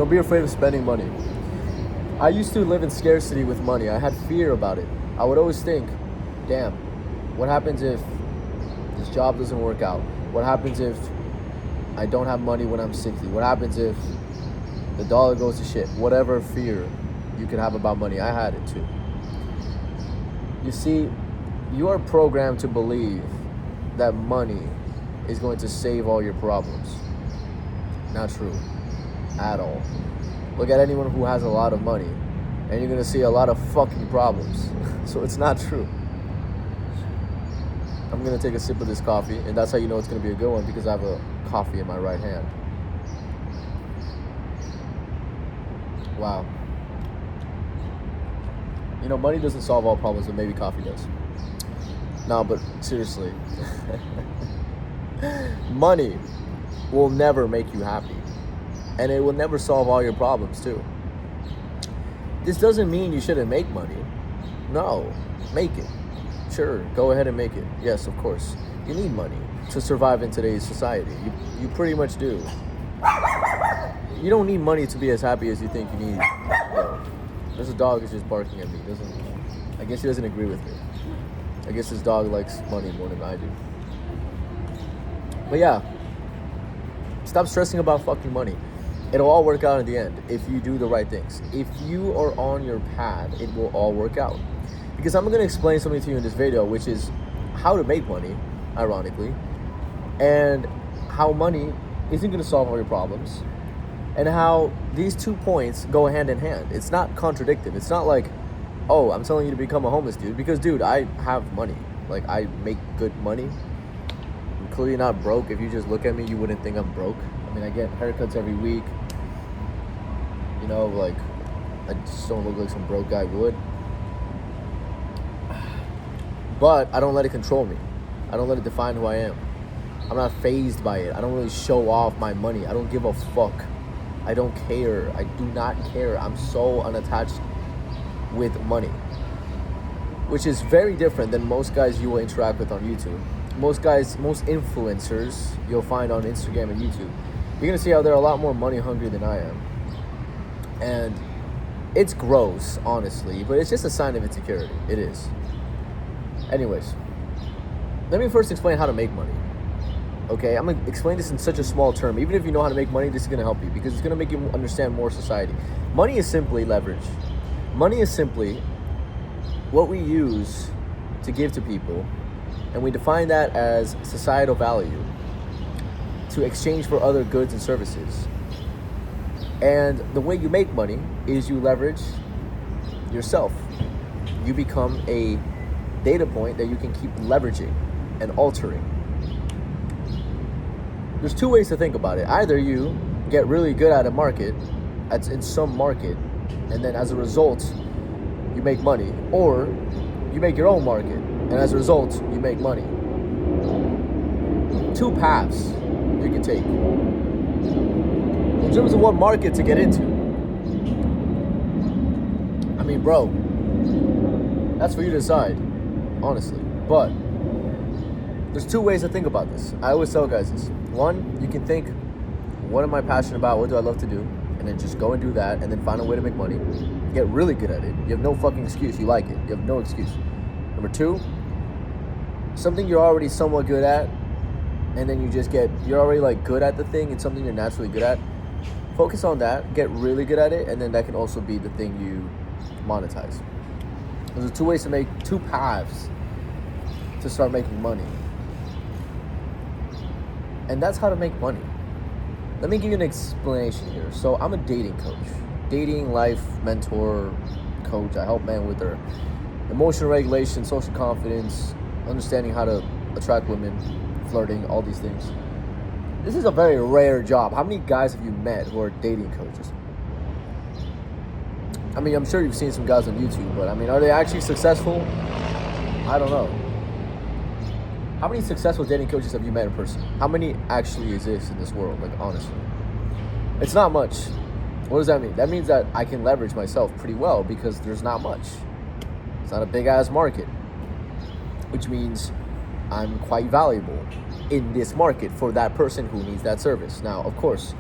Don't be afraid of spending money. I used to live in scarcity with money. I had fear about it. I would always think, damn, what happens if this job doesn't work out? What happens if I don't have money when I'm 60? What happens if the dollar goes to shit? Whatever fear you could have about money, I had it too. You see, you are programmed to believe that money is going to save all your problems. Not true at all. Look at anyone who has a lot of money and you're gonna see a lot of fucking problems. So it's not true. I'm gonna take a sip of this coffee, and that's how you know it's gonna be a good one, because I have a coffee in my right hand. Wow. You know, money doesn't solve all problems, but maybe coffee does. No, but seriously. Money will never make you happy. And it will never solve all your problems too. This doesn't mean you shouldn't make money. No, make it. Sure, go ahead and make it. Yes, of course. You need money to survive in today's society. You pretty much do. You don't need money to be as happy as you think you need. There's a dog who's just barking at me. I guess he doesn't agree with me. I guess his dog likes money more than I do. But yeah, stop stressing about fucking money. It'll all work out in the end if you do the right things. If you are on your path, it will all work out. Because I'm going to explain something to you in this video, which is how to make money, ironically, and how money isn't going to solve all your problems, and how these 2 points go hand in hand. It's not contradictive. It's not like, oh, I'm telling you to become a homeless dude, because, dude, I have money. Like, I make good money. I'm clearly not broke. If you just look at me, you wouldn't think I'm broke. I mean, I get haircuts every week. You know, like, I just don't look like some broke guy would. But I don't let it control me. I don't let it define who I am. I'm not fazed by it. I don't really show off my money. I don't give a fuck. I don't care. I do not care. I'm so unattached with money, which is very different than most guys you will interact with on YouTube. Most influencers you'll find on Instagram and YouTube, you're gonna see how they're a lot more money hungry than I am. And it's gross, honestly, but it's just a sign of insecurity. It is. Anyways, let me first explain how to make money. Okay, I'm gonna explain this in such a small term. Even if you know how to make money, this is gonna help you, because it's gonna make you understand more society. Money is simply leverage. Money is simply what we use to give to people, and we define that as societal value to exchange for other goods and services. And the way you make money is you leverage yourself. You become a data point that you can keep leveraging and altering. There's 2 ways to think about it. Either you get really good at a market, in some market, and then as a result, you make money. Or you make your own market, and as a result, you make money. 2 paths you can take in terms of what market to get into. I mean, bro, that's for you to decide, honestly. But there's 2 ways to think about this. I always tell guys this. 1, you can think, what am I passionate about? What do I love to do? And then just go and do that, and then find a way to make money. Get really good at it. You have no fucking excuse. You like it. You have no excuse. Number 2, something you're already somewhat good at, and then you're already like good at the thing. It's something you're naturally good at. Focus on that. Get really good at it, and then that can also be the thing you monetize. There's 2 paths to start making money. And that's how to make money. Let me give you an explanation here. So I'm a dating coach, dating life mentor coach. I help men with their emotional regulation, social confidence, understanding how to attract women, flirting, all these things. This is a very rare job. How many guys have you met who are dating coaches? I mean, I'm sure you've seen some guys on YouTube, but I mean, are they actually successful? I don't know. How many successful dating coaches have you met in person? How many actually exist in this world, like, honestly? It's not much. What does that mean? That means that I can leverage myself pretty well, because there's not much. It's not a big-ass market, which means I'm quite valuable in this market for that person who needs that service. Now, of course,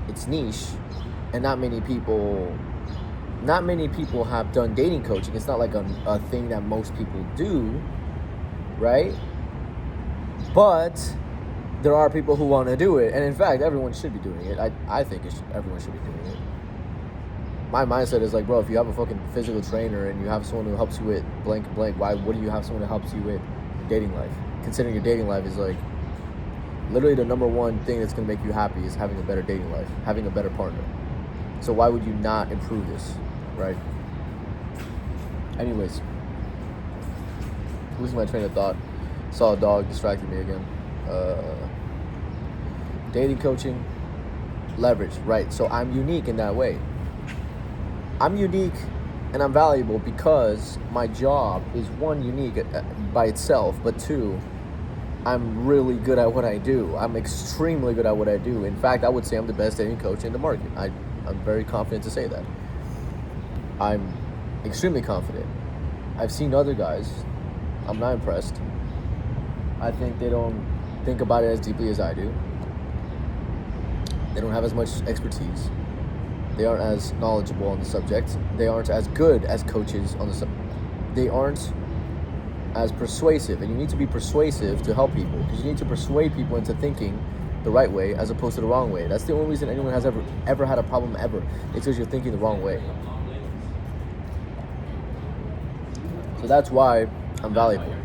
it's niche, and not many people have done dating coaching. It's not like a thing that most people do, right? But there are people who want to do it, and in fact, everyone should be doing it. I think everyone should be doing it. My mindset is like, bro, if you have a fucking physical trainer and you have someone who helps you with blank and blank, why do you have someone who helps you with dating life? Considering your dating life is like literally the number one thing that's going to make you happy is having a better dating life, having a better partner. So why would you not improve this, right? Anyways, losing my train of thought. Saw a dog, distracted me again. Dating coaching, leverage, right? So I'm unique in that way. I'm unique and I'm valuable because my job is, one, unique by itself, but two, I'm really good at what I do. I'm extremely good at what I do. In fact, I would say I'm the best dating coach in the market. I'm very confident to say that. I'm extremely confident. I've seen other guys. I'm not impressed. I think they don't think about it as deeply as I do. They don't have as much expertise. They aren't as knowledgeable on the subject. They aren't as good as coaches on the subject. They aren't as persuasive, and you need to be persuasive to help people, because you need to persuade people into thinking the right way as opposed to the wrong way. That's the only reason anyone has ever had a problem ever. It's because you're thinking the wrong way. So that's why I'm valuable.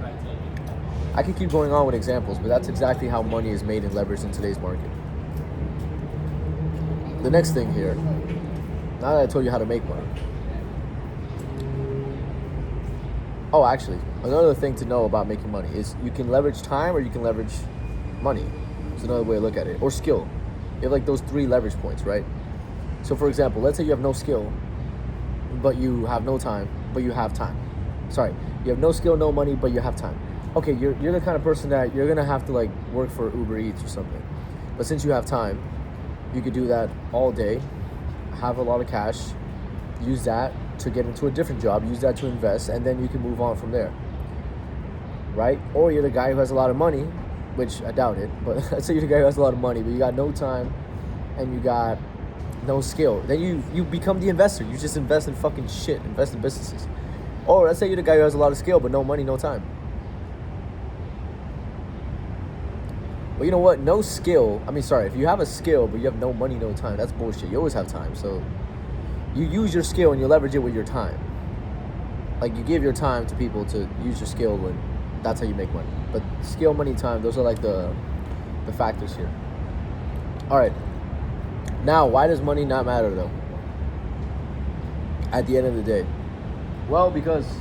I could keep going on with examples, but that's exactly how money is made and leveraged in today's market. The next thing here, now that I told you how to make money. Oh, actually, another thing to know about making money is you can leverage time or you can leverage money. It's another way to look at it. Or skill. You have like those three leverage points, right? So for example, let's say you have no skill, but you have no time, but you have time. Sorry, you have no skill, no money, but you have time. Okay, you're the kind of person that you're gonna have to like work for Uber Eats or something. But since you have time, you could do that all day, have a lot of cash, use that to get into a different job, use that to invest, and then you can move on from there, right? Or you're the guy who has a lot of money, which I doubt it, but let's say you're the guy who has a lot of money, but you got no time and you got no skill. Then you become the investor. You just invest in fucking shit, invest in businesses. Or let's say you're the guy who has a lot of skill, but no money, no time. Well, you know what? If you have a skill, but you have no money, no time, that's bullshit. You always have time. So you use your skill and you leverage it with your time. Like you give your time to people to use your skill, and that's how you make money. But skill, money, time, those are like the factors here. All right. Now, why does money not matter though? At the end of the day? Well, because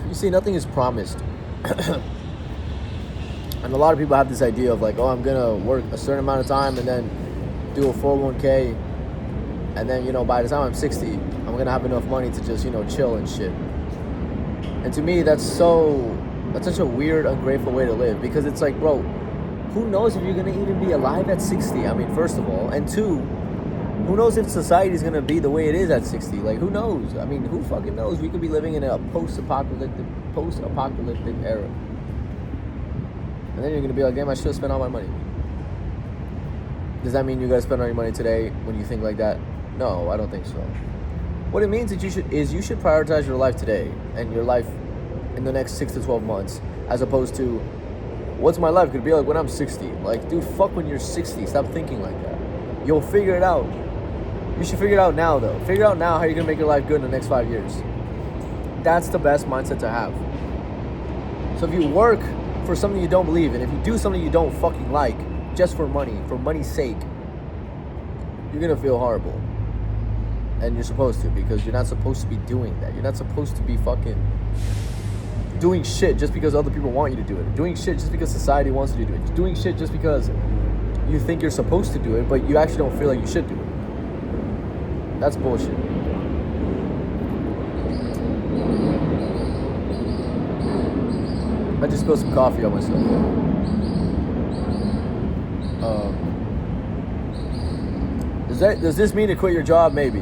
you see, nothing is promised. And a lot of people have this idea of like, oh, I'm gonna work a certain amount of time and then do a 401k, and then by the time I'm 60, I'm gonna have enough money to just chill and shit. And to me, that's such a weird, ungrateful way to live, because it's like, bro, who knows if you're gonna even be alive at 60? I mean, first of all, and two, who knows if society's gonna be the way it is at 60? Like, who knows? I mean, who fucking knows? We could be living in a post-apocalyptic era. And then you're going to be like, damn, I should have spent all my money. Does that mean you're going to spend all your money today when you think like that? No, I don't think so. What it means is you should prioritize your life today and your life in the next 6 to 12 months, as opposed to, what's my life going to be like when I'm 60? Like, dude, fuck when you're 60. Stop thinking like that. You'll figure it out. You should figure it out now, though. Figure out now how you're going to make your life good in the next 5 years. That's the best mindset to have. So if you work for something you don't believe in, if you do something you don't fucking like, just for money's sake, you're gonna feel horrible. And you're supposed to, because you're not supposed to be doing that. You're not supposed to be fucking doing shit just because other people want you to do it. Doing shit just because society wants you to do it. Doing shit just because you think you're supposed to do it, but you actually don't feel like you should do it. That's bullshit. I just spilled some coffee on myself. Does this mean to quit your job? Maybe.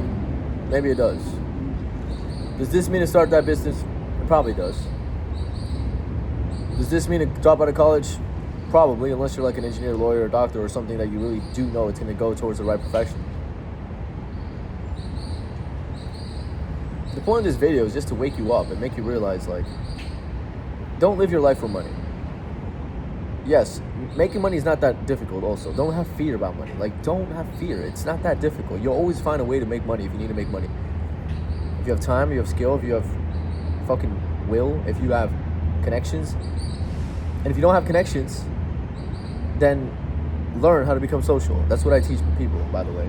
Maybe it does. Does this mean to start that business? It probably does. Does this mean to drop out of college? Probably, unless you're like an engineer, lawyer, or doctor or something that you really do know it's going to go towards the right profession. The point of this video is just to wake you up and make you realize, like, don't live your life for money. Yes, making money is not that difficult also. Don't have fear about money. Like, don't have fear. It's not that difficult. You'll always find a way to make money if you need to make money. If you have time, you have skill, if you have fucking will, if you have connections. And if you don't have connections, then learn how to become social. That's what I teach people, by the way.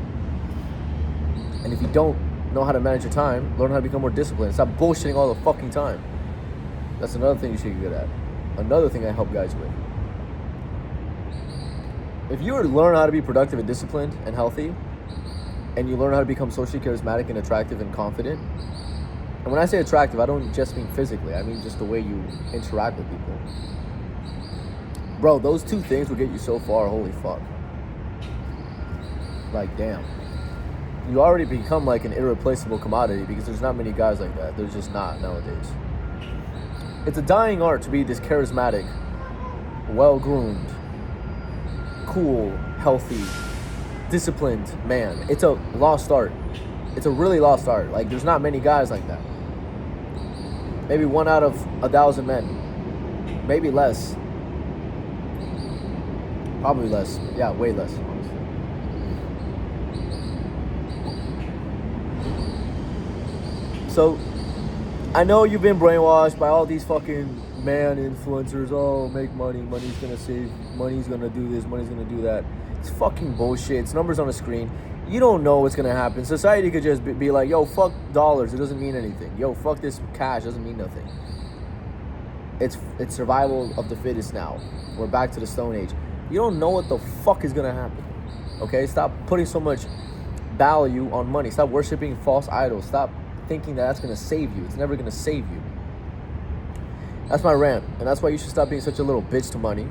And if you don't know how to manage your time, learn how to become more disciplined. Stop bullshitting all the fucking time. That's another thing you should get good at. Another thing I help guys with. If you were to learn how to be productive and disciplined and healthy, and you learn how to become socially charismatic and attractive and confident, and when I say attractive, I don't just mean physically, I mean just the way you interact with people. Bro, those two things will get you so far, holy fuck. Like, damn. You already become like an irreplaceable commodity because there's not many guys like that. There's just not nowadays. It's a dying art to be this charismatic, well-groomed, cool, healthy, disciplined man. It's a lost art. It's a really lost art. Like, there's not many guys like that. Maybe 1 out of 1,000 men. Maybe less. Probably less. Yeah, way less, honestly. So, I know you've been brainwashed by all these fucking man influencers. Oh, make money. Money's gonna save. Money's gonna do this. Money's gonna do that. It's fucking bullshit. It's numbers on a screen. You don't know what's gonna happen. Society could just be like, yo, fuck dollars. It doesn't mean anything. Yo, fuck this cash. It doesn't mean nothing. It's survival of the fittest now. We're back to the Stone Age. You don't know what the fuck is gonna happen. Okay? Stop putting so much value on money. Stop worshiping false idols. Stop thinking that that's gonna save you. It's never gonna save you. That's my rant. And that's why you should stop being such a little bitch to money.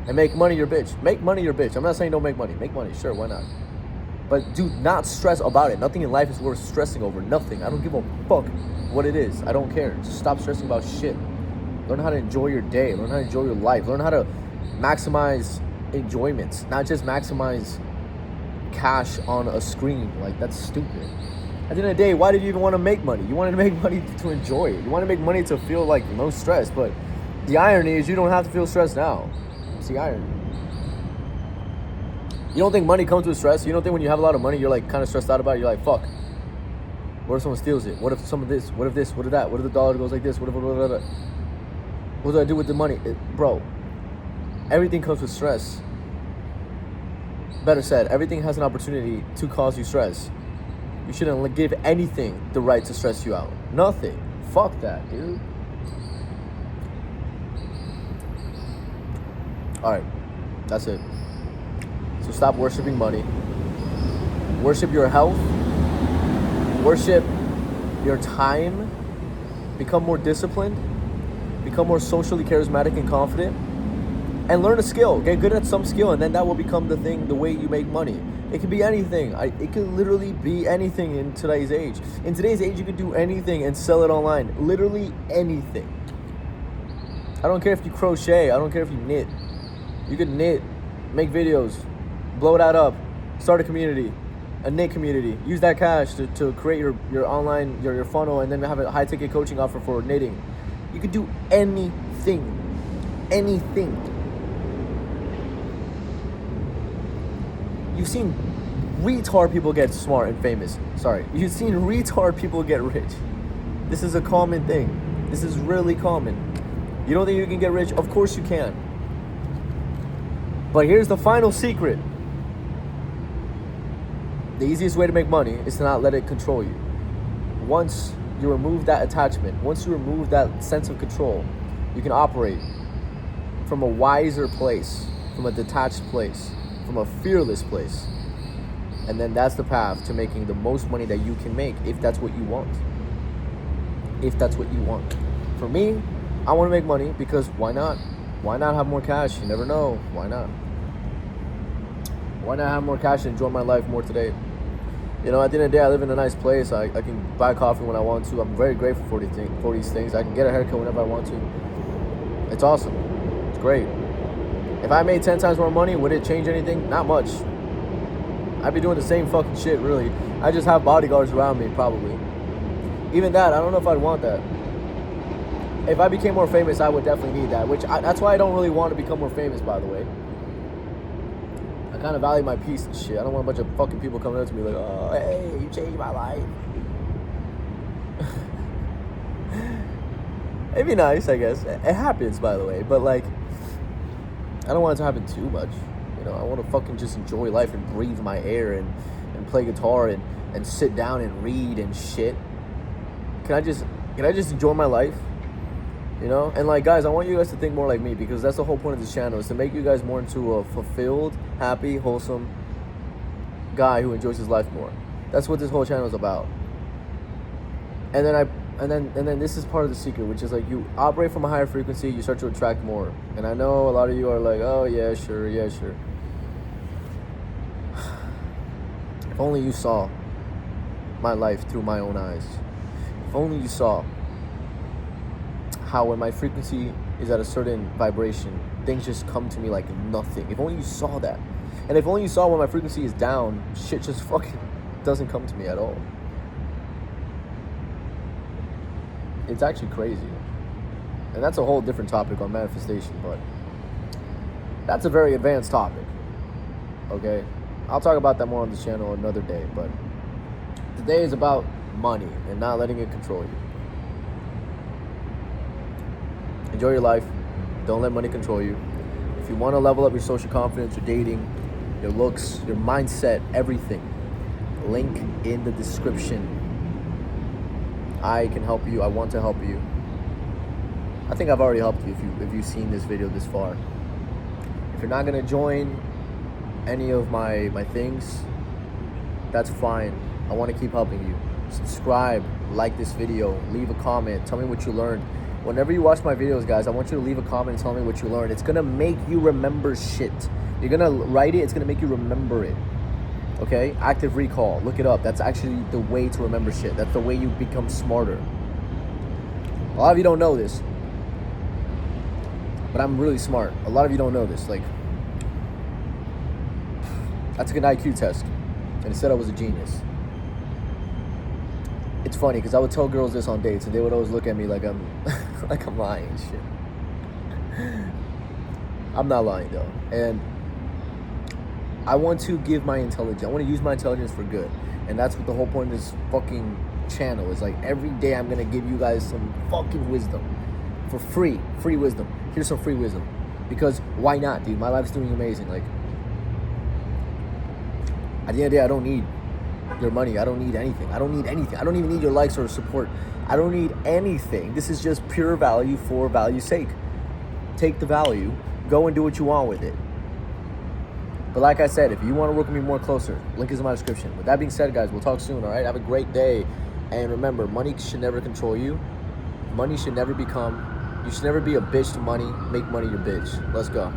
And make money your bitch. Make money your bitch. I'm not saying don't make money. Make money. Sure, why not? But do not stress about it. Nothing in life is worth stressing over. Nothing. I don't give a fuck what it is. I don't care. Just stop stressing about shit. Learn how to enjoy your day. Learn how to enjoy your life. Learn how to maximize enjoyments. Not just maximize cash on a screen. Like, that's stupid. At the end of the day, why did you even want to make money? You wanted to make money to enjoy it. You want to make money to feel like no stress. But the irony is you don't have to feel stressed now. It's the irony. You don't think money comes with stress? You don't think when you have a lot of money, you're like kind of stressed out about it? You're like, fuck. What if someone steals it? What if some of this? What if this? What if that? What if the dollar goes like this? What if what do I do with the money? Bro, everything comes with stress. Better said, everything has an opportunity to cause you stress. You shouldn't give anything the right to stress you out. Nothing. Fuck that, dude. Alright, that's it. So stop worshiping money. Worship your health. Worship your time. Become more disciplined. Become more socially charismatic and confident. And learn a skill. Get good at some skill, and then that will become the thing, the way you make money. It could be anything. It could literally be anything in today's age. In today's age, you could do anything and sell it online. Literally anything. I don't care if you crochet. I don't care if you knit. You could knit, make videos, blow that up, start a community, a knit community. Use that cash to create your online, your funnel, and then have a high-ticket coaching offer for knitting. You could do anything. Anything. You've seen retard people get smart and famous. Sorry. You've seen retard people get rich. This is a common thing. This is really common. You don't think you can get rich? Of course you can. But here's the final secret. The easiest way to make money is to not let it control you. Once you remove that attachment, once you remove that sense of control, you can operate from a wiser place, from a detached place, from a fearless place. And then that's the path to making the most money that you can make, if that's what you want. If that's what you want. For me, I want to make money because why not? Why not have more cash? You never know. Why not? Why not have more cash and enjoy my life more today? You know, at the end of the day, I live in a nice place. I can buy coffee when I want to. I'm very grateful for these things. I can get a haircut whenever I want to. It's awesome. It's great. If I made 10 times more money, would it change anything? Not much. I'd be doing the same fucking shit, really. I just have bodyguards around me, probably. Even that, I don't know if I'd want that. If I became more famous, I would definitely need that. That's why I don't really want to become more famous, by the way. I kind of value my peace and shit. I don't want a bunch of fucking people coming up to me like, oh, hey, you changed my life. It'd be nice, I guess. It happens, by the way. But, like, I don't want it to happen too much. You know, I want to fucking just enjoy life and breathe my air and play guitar and sit down and read and shit. Can I just enjoy my life? You know? And, like, guys, I want you guys to think more like me, because that's the whole point of this channel, is to make you guys more into a fulfilled, happy, wholesome guy who enjoys his life more. That's what this whole channel is about. And then this is part of the secret, which is like, you operate from a higher frequency, you start to attract more. And I know a lot of you are like, oh yeah, sure. If only you saw my life through my own eyes. If only you saw how when my frequency is at a certain vibration, things just come to me like nothing. If only you saw that. And if only you saw when my frequency is down, shit just fucking doesn't come to me at all. It's actually crazy. And that's a whole different topic on manifestation, but that's a very advanced topic. Okay? I'll talk about that more on this channel another day, but today is about money and not letting it control you. Enjoy your life. Don't let money control you. If you want to level up your social confidence, your dating, your looks, your mindset, everything, link in the description. I can help you. I want to help you. I think I've already helped you if you've seen this video this far. If you're not gonna join any of my things, that's fine. I want to keep helping you. Subscribe, like this video, leave a comment, tell me what you learned. Whenever you watch my videos, guys, I want you to leave a comment and tell me what you learned. It's gonna make you remember shit. You're gonna write it, it's gonna make you remember it. Okay? Active recall. Look it up. That's actually the way to remember shit. That's the way you become smarter. A lot of you don't know this, but I'm really smart. A lot of you don't know this. Like, I took an IQ test, and it said I was a genius. It's funny, because I would tell girls this on dates, and they would always look at me like I'm like I'm lying and shit. I'm not lying, though. And I want to give my intelligence. I want to use my intelligence for good. And that's what the whole point of this fucking channel is. Like, every day I'm going to give you guys some fucking wisdom. For free. Free wisdom. Here's some free wisdom. Because why not, dude? My life's doing amazing. Like, at the end of the day, I don't need your money. I don't need anything. I don't need anything. I don't even need your likes or support. I don't need anything. This is just pure value for value's sake. Take the value. Go and do what you want with it. But like I said, if you want to work with me more closer, link is in my description. With that being said, guys, we'll talk soon, all right? Have a great day. And remember, money should never control you. Money should never you should never be a bitch to money. Make money your bitch. Let's go.